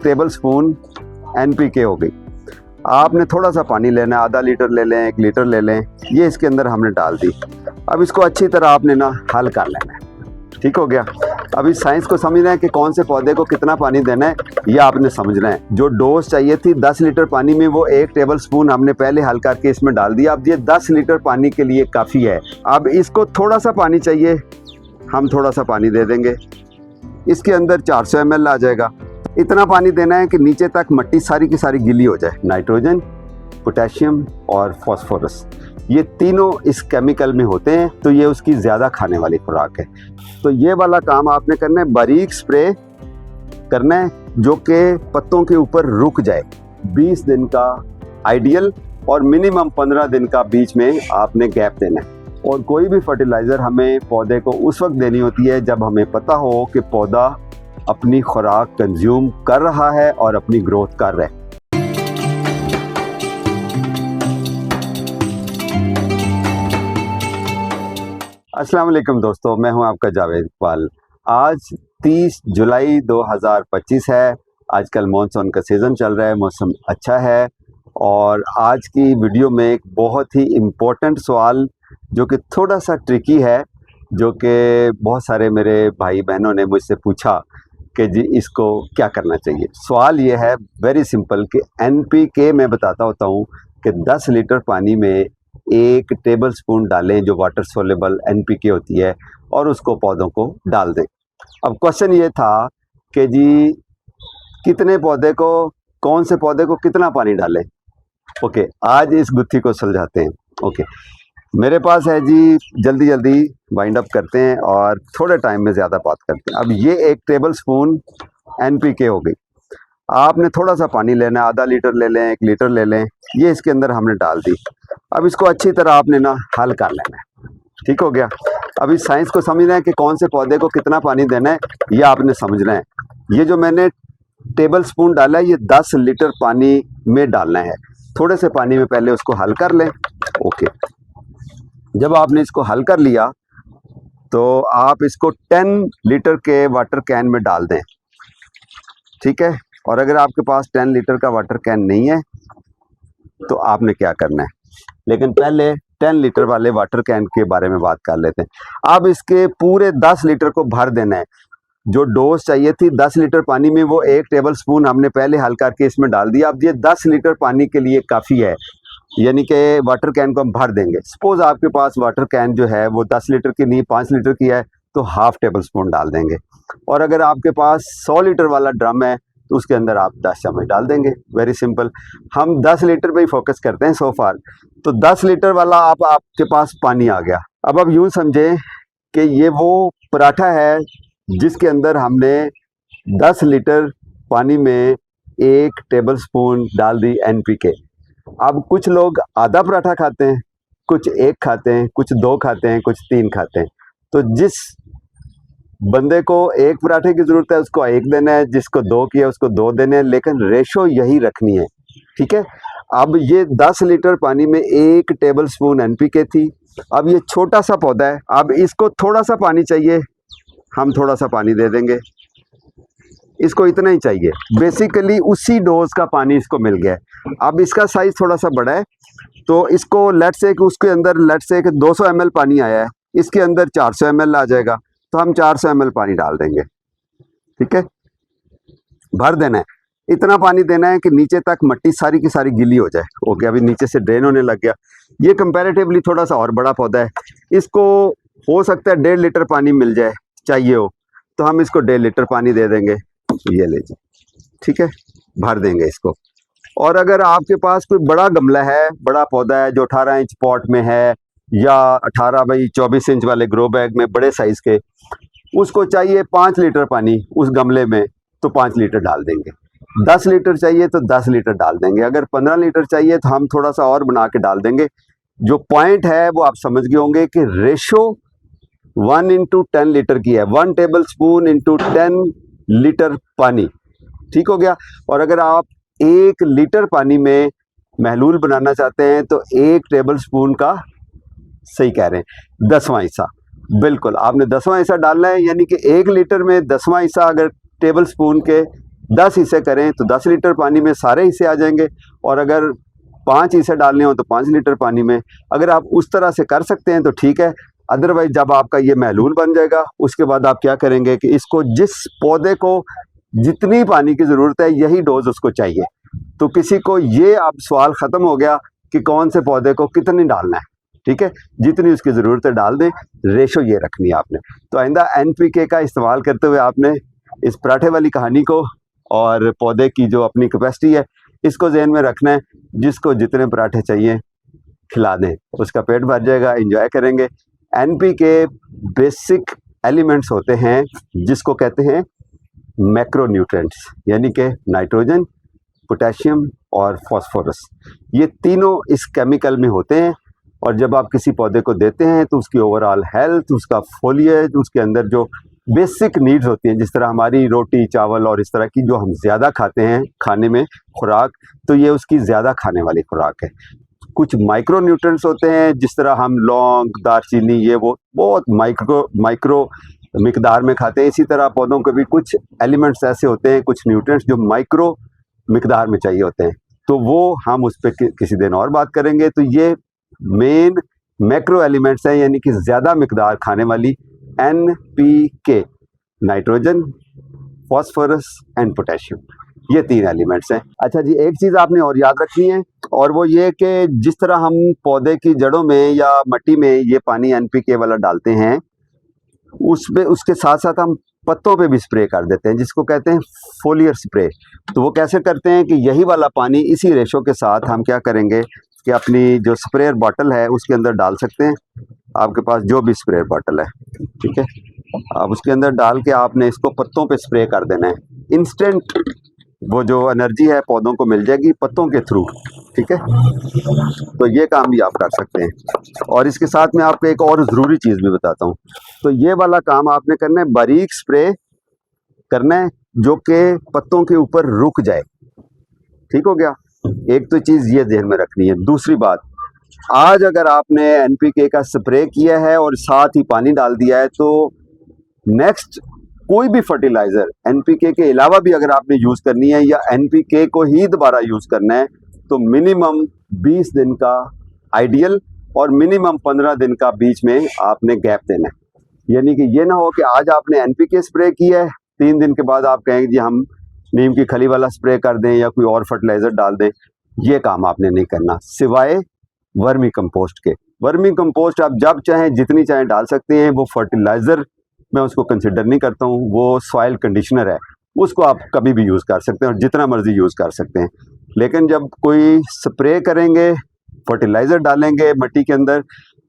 Table spoon NPK हो गई। आपने थोड़ा सा पानी लेना है, आधा लीटर ले लें, 1 लीटर ले लें, ये इसके अंदर हमने डाल दी। अब इसको अच्छी तरह आपने ना हल कर लेना है। ठीक हो गया। अब इस साइंस को समझना है कि कौन से पौधे को कितना पानी देना है, ये आपने समझना है। जो डोज चाहिए थी 10 लीटर पानी में, वो 1 टेबल स्पून हमने पहले हल करके इसमें डाल दिया। अब ये 10 लीटर पानी के लिए काफ़ी है। अब इसको थोड़ा सा पानी चाहिए, हम थोड़ा सा पानी दे देंगे। इसके अंदर 400 ml आ जाएगा। इतना पानी देना है कि नीचे तक मिट्टी सारी की सारी गीली हो जाए। नाइट्रोजन, पोटेशियम और फास्फोरस, ये तीनों इस केमिकल में होते हैं, तो ये उसकी ज़्यादा खाने वाली खुराक है। तो ये वाला काम आपने करना है, बारीक स्प्रे करना है जो कि पत्तों के ऊपर रुक जाए। 20 दिन का आइडियल और मिनिमम 15 दिन का बीच में आपने गैप देना है। और कोई भी फर्टिलाइज़र हमें पौधे को उस वक्त देनी होती है जब हमें पता हो कि पौधा अपनी खुराक कंज्यूम कर रहा है और अपनी ग्रोथ कर रहा है। अस्सलाम वालेकुम दोस्तों, मैं हूं आपका जावेद इकबाल। आज 30 जुलाई 2025 है। आजकल मॉनसून का सीज़न चल रहा है, मौसम अच्छा है। और आज की वीडियो में एक बहुत ही इम्पोर्टेंट सवाल जो कि थोड़ा सा ट्रिकी है, जो कि बहुत सारे मेरे भाई बहनों ने मुझसे पूछा कि जी इसको क्या करना चाहिए। सवाल ये है वेरी सिंपल कि NPK मैं बताता होता हूँ कि 10 लीटर पानी में 1 टेबल स्पून डालें जो वाटर सोलेबल NPK होती है, और उसको पौधों को डाल दें। अब क्वेश्चन ये था कि जी कितने पौधे को, कौन से पौधे को कितना पानी डालें। ओके, आज इस गुत्थी को सुलझाते हैं। ओके, मेरे पास है जी, जल्दी जल्दी वाइंड अप करते हैं और थोड़े टाइम में ज़्यादा बात करते हैं। अब ये 1 टेबल स्पून NPK हो गई। आपने थोड़ा सा पानी लेना है, आधा लीटर ले लें, 1 लीटर ले लें, ये इसके अंदर हमने डाल दी। अब इसको अच्छी तरह आपने ना हल कर लेना है। ठीक हो गया। अब इस साइंस को समझना है कि कौन से पौधे को कितना पानी देना है, ये आपने समझना है। ये जो मैंने टेबल स्पून डाला है, ये 10 लीटर पानी में डालना है। थोड़े से पानी में पहले उसको हल कर लें। ओके, जब आपने इसको हल कर लिया तो आप इसको 10 लीटर के वाटर कैन में डाल दें। ठीक है। और अगर आपके पास 10 लीटर का वाटर कैन नहीं है तो आपने क्या करना है, लेकिन पहले 10 लीटर वाले वाटर कैन के बारे में बात कर लेते हैं। अब इसके पूरे 10 लीटर को भर देना है। जो डोज चाहिए थी 10 लीटर पानी में, वो 1 टेबल स्पून हमने पहले हल करके इसमें डाल दिया। अब ये 10 लीटर पानी के लिए काफ़ी है, यानी कि वाटर कैन को हम भर देंगे। सपोज आपके पास वाटर कैन जो है वो 10 लीटर की नहीं 5 लीटर की है, तो हाफ टेबल स्पून डाल देंगे। और अगर आपके पास 100 लीटर वाला ड्रम है तो उसके अंदर आप 10 चम्मच डाल देंगे। Very simple. हम 10 लीटर पे ही फोकस करते हैं सो फार। तो 10 लीटर वाला आपके पास पानी आ गया। अब आप यूँ समझें कि ये वो पराठा है जिसके अंदर हमने 10 लीटर पानी में 1 टेबल स्पून डाल दी NPK। अब कुछ लोग आधा पराठा खाते हैं, कुछ 1 खाते हैं, कुछ 2 खाते हैं, कुछ 3 खाते हैं। तो जिस बंदे को 1 पराठे की ज़रूरत है उसको 1 देना है, जिसको 2 की है उसको 2 देने हैं, लेकिन रेशो यही रखनी है। ठीक है। अब ये 10 लीटर पानी में 1 टेबल स्पून NPK थी। अब ये छोटा सा पौधा है, अब इसको थोड़ा सा पानी चाहिए, हम थोड़ा सा पानी दे देंगे। इसको इतना ही चाहिए, बेसिकली उसी डोज का पानी इसको मिल गया है। अब इसका साइज थोड़ा सा बड़ा है, तो इसको लेट्स से कि उसके अंदर लेट्स से कि 200 ml पानी आया है, इसके अंदर 400 ml आ जाएगा, तो हम 400 ml पानी डाल देंगे। ठीक है, भर देना है। इतना पानी देना है कि नीचे तक मिट्टी सारी की सारी गीली हो जाए। ओके, अभी नीचे से ड्रेन होने लग गया। ये कंपैरेटिवली थोड़ा सा और बड़ा पौधा है, इसको हो सकता है 1.5 लीटर पानी मिल जाए, चाहिए हो तो हम इसको 1.5 लीटर पानी दे देंगे। ये लीजिए। ठीक है, भर देंगे इसको। और अगर आपके पास कोई बड़ा गमला है, बड़ा पौधा है जो 18 इंच पॉट में है, या 18 बाई 24 इंच वाले ग्रो बैग में बड़े साइज़ के, उसको चाहिए 5 लीटर पानी उस गमले में, तो 5 लीटर डाल देंगे। 10 लीटर चाहिए तो 10 लीटर डाल देंगे। अगर 15 लीटर चाहिए तो हम थोड़ा सा और बना के डाल देंगे। जो पॉइंट है वो आप समझ गए होंगे कि रेशो 1:10 लीटर की है, 1 टेबल स्पून इंटू 10 लीटर पानी। ठीक हो गया। और अगर आप 1 लीटर पानी में महलूल बनाना चाहते हैं तो 1 टेबल स्पून का, सही कह रहे हैं, 10वां हिस्सा, बिल्कुल आपने 10वां हिस्सा डालना है। यानी कि 1 लीटर में 10वां हिस्सा अगर टेबल स्पून के 10 हिस्से करें तो 10 लीटर पानी में सारे हिस्से आ जाएंगे, और अगर 5 हिस्से डालने हो तो 5 लीटर पानी में। अगर आप उस तरह से कर सकते हैं तो ठीक है, अदरवाइज जब आपका ये महलूल बन जाएगा उसके बाद आप क्या करेंगे कि इसको जिस पौधे को जितनी पानी की ज़रूरत है यही डोज उसको चाहिए। तो किसी को ये अब सवाल ख़त्म हो गया कि कौन से पौधे को कितनी डालना है, ठीक है, जितनी उसकी ज़रूरत है डाल दें, रेशो ये रखनी है आपने। तो आइंदा NPK का इस्तेमाल करते हुए आपने इस पराठे वाली कहानी को और पौधे की जो अपनी कैपेसिटी है इसको जहन में रखना है। जिसको जितने पराठे चाहिए खिला दें, उसका पेट भर जाएगा, एंजॉय करेंगे। NPK बेसिक एलिमेंट्स होते हैं जिसको कहते हैं मैक्रोन्यूट्रेंट्स, यानी कि नाइट्रोजन, पोटेशियम और फास्फोरस। ये तीनों इस केमिकल में होते हैं, और जब आप किसी पौधे को देते हैं तो उसकी ओवरऑल हेल्थ, उसका फोलिएज, उसके अंदर जो बेसिक नीड्स होती हैं, जिस तरह हमारी रोटी चावल और इस तरह की जो हम ज़्यादा खाते हैं खाने में खुराक, तो ये उसकी ज़्यादा खाने वाली खुराक है। कुछ माइक्रो न्यूट्रेंट्स होते हैं, जिस तरह हम लौंग, दालचीनी, ये वो बहुत माइक्रो मिकदार में खाते हैं। इसी तरह पौधों के भी कुछ एलिमेंट्स ऐसे होते हैं, कुछ न्यूट्रिएंट्स जो माइक्रो मिकदार में चाहिए होते हैं, तो वो हम उस पर किसी दिन और बात करेंगे। तो ये मेन मैक्रो एलिमेंट्स हैं, यानी कि ज़्यादा मिकदार खाने वाली NPK, nitrogen, phosphorus and potassium, ये 3 एलिमेंट्स हैं। अच्छा जी, एक चीज़ आपने और याद रखनी है, और वो ये कि जिस तरह हम पौधे की जड़ों में या मिट्टी में ये पानी NPK वाला डालते हैं, उसमें उसके साथ साथ हम पत्तों पे भी स्प्रे कर देते हैं, जिसको कहते हैं फोलियर स्प्रे। तो वो कैसे करते हैं कि यही वाला पानी इसी रेशो के साथ हम क्या करेंगे कि अपनी जो स्प्रेयर बॉटल है उसके अंदर डाल सकते हैं। आपके पास जो भी स्प्रेयर बॉटल है, ठीक है, अब उसके अंदर डाल के आपने इसको पत्तों पे स्प्रे कर देना है। इंस्टेंट वो जो एनर्जी है पौधों को मिल जाएगी पत्तों के थ्रू, ठीक है। तो ये काम भी आप कर सकते हैं। और इसके साथ में आपको एक और ज़रूरी चीज़ भी बताता हूँ। तो ये वाला काम आपने करना है, बारीक स्प्रे करना है जो कि पत्तों के ऊपर रुक जाए, ठीक हो गया। एक तो चीज़ ये ध्यान में रखनी है। दूसरी बात, आज अगर आपने NPK का स्प्रे किया है और साथ ही पानी डाल दिया है, तो नेक्स्ट कोई भी फर्टिलाइज़र NPK के अलावा भी अगर आपने यूज़ करनी है या NPK को ही दोबारा यूज़ करना है, तो मिनिमम 20 दिन का आइडियल और मिनिमम 15 दिन का बीच में आपने गैप देना है। यानी कि ये ना हो कि आज आपने NPK स्प्रे किया है, 3 दिन के बाद आप कहेंगे जी हम नीम की खली वाला स्प्रे कर दें या कोई और फर्टिलाइज़र डाल दें। ये काम आपने नहीं करना, सिवाय वर्मी कंपोस्ट के। वर्मी कंपोस्ट आप जब चाहें जितनी चाहें डाल सकते हैं, वो फर्टिलाइज़र मैं उसको कंसिडर नहीं करता हूँ, वो सॉइल कंडीशनर है, उसको आप कभी भी यूज़ कर सकते हैं और जितना मर्जी यूज़ कर सकते हैं। लेकिन जब कोई स्प्रे करेंगे, फर्टिलाइज़र डालेंगे मिट्टी के अंदर,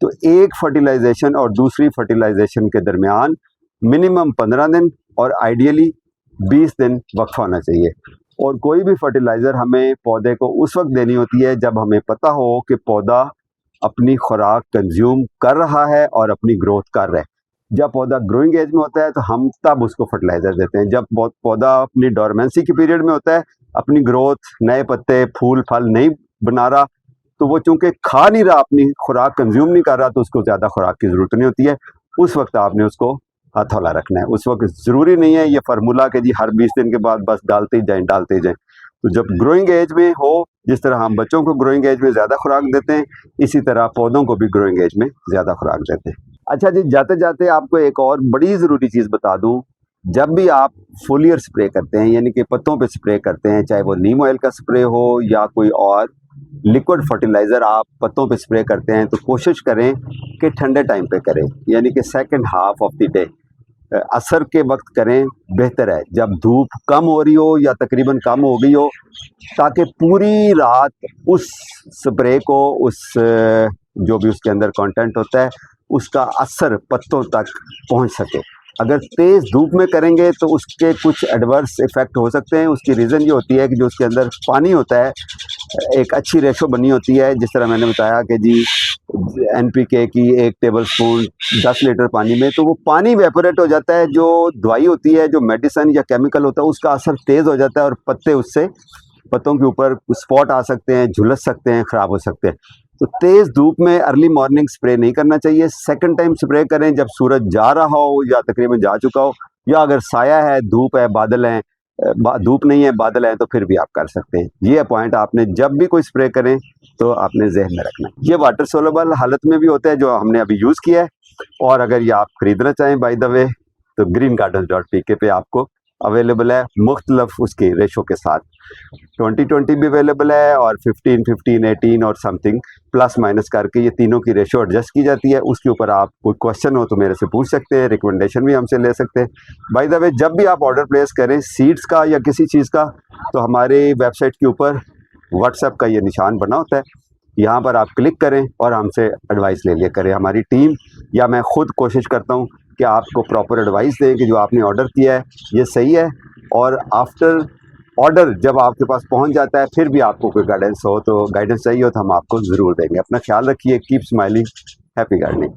तो एक फर्टिलाइजेशन और दूसरी फर्टिलाइजेशन के दरमियान मिनिमम 15 दिन और आइडियली 20 दिन वक्फा होना चाहिए। और कोई भी फर्टिलाइज़र हमें पौधे को उस वक्त देनी होती है जब हमें पता हो कि पौधा अपनी खुराक कंज्यूम कर रहा है और अपनी ग्रोथ कर रहा है। जब पौधा ग्रोइंग एज में होता है तो हम तब उसको फर्टिलाइज़र देते हैं। जब पौधा अपनी डोरमेंसी के पीरियड में होता है, अपनी ग्रोथ, नए पत्ते, फूल फल नहीं बना रहा, तो वो चूँकि खा नहीं रहा, अपनी खुराक कंज्यूम नहीं कर रहा, तो उसको ज़्यादा खुराक की ज़रूरत नहीं होती है। उस वक्त आपने उसको हथौला रखना है। उस वक्त ज़रूरी नहीं है ये फार्मूला कि जी हर 20 दिन के बाद बस डालते ही जाएँ। तो जब ग्रोइंग एज में हो, जिस तरह हम बच्चों को ग्रोइंग एज में ज़्यादा खुराक देते हैं, इसी तरह पौधों को भी ग्रोइंग एज में ज़्यादा खुराक देते हैं। अच्छा जी, जाते जाते आपको एक और बड़ी ज़रूरी चीज़ बता दूं, जब भी आप फोलियर स्प्रे करते हैं, यानी कि पत्तों पे स्प्रे करते हैं, चाहे वो नीम ऑयल का स्प्रे हो या कोई और लिक्विड फर्टिलाइज़र आप पत्तों पे स्प्रे करते हैं, तो कोशिश करें कि ठंडे टाइम पे करें, यानी कि second half of the day, असर के वक्त करें, बेहतर है, जब धूप कम हो रही हो या तकरीबन कम हो गई हो, ताकि पूरी रात उस स्प्रे को, उस जो भी उसके अंदर कंटेंट होता है, उसका असर पत्तों तक पहुंच सके। अगर तेज़ धूप में करेंगे तो उसके कुछ एडवर्स इफ़ेक्ट हो सकते हैं। उसकी रीज़न ये होती है कि जो उसके अंदर पानी होता है, एक अच्छी रेशो बनी होती है, जिस तरह मैंने बताया कि जी NPK की 1 टेबल स्पून 10 लीटर पानी में, तो वो पानी वेपोरेट हो जाता है। जो दवाई होती है, जो मेडिसिन या केमिकल होता है, उसका असर तेज़ हो जाता है और पत्तों के ऊपर स्पॉट आ सकते हैं, झुलस सकते हैं, ख़राब हो सकते हैं। तो तेज़ धूप में अर्ली मॉर्निंग स्प्रे नहीं करना चाहिए। सेकंड टाइम स्प्रे करें जब सूरज जा रहा हो या तकरीबन जा चुका हो, या अगर साया है, धूप है, बादल हैं, धूप नहीं है, बादल है, तो फिर भी आप कर सकते हैं। ये पॉइंट आपने जब भी कोई स्प्रे करें तो आपने जहन में रखना है। ये वाटर सोलेबल हालत में भी होता है जो हमने अभी यूज़ किया है, और अगर ये आप खरीदना चाहें बाय द वे तो greengardens.pk पे आपको अवेलेबल है, मुख्तलफ उसके रेशो के साथ। 20-20 भी अवेलेबल है और 15-15, 18 और समथिंग प्लस माइनस करके ये तीनों की रेशो एडजस्ट की जाती है। उसके ऊपर आप कोई क्वेश्चन हो तो मेरे से पूछ सकते हैं, रिकमेंडेशन भी हमसे ले सकते हैं। बाय द वे जब भी आप ऑर्डर प्लेस करें सीड्स का या किसी चीज़ का, तो हमारे वेबसाइट के ऊपर व्हाट्सएप का ये निशान बना होता है, यहाँ पर आप क्लिक करें और हमसे एडवाइस ले लिया करें। हमारी टीम या मैं खुद कोशिश करता हूँ कि आपको प्रॉपर एडवाइस दें कि जो आपने ऑर्डर किया है ये सही है, और आफ्टर ऑर्डर जब आपके पास पहुंच जाता है फिर भी आपको कोई गाइडेंस चाहिए हो तो हम आपको ज़रूर देंगे। अपना ख्याल रखिए, कीप स्माइलिंग, हैप्पी गार्डनिंग।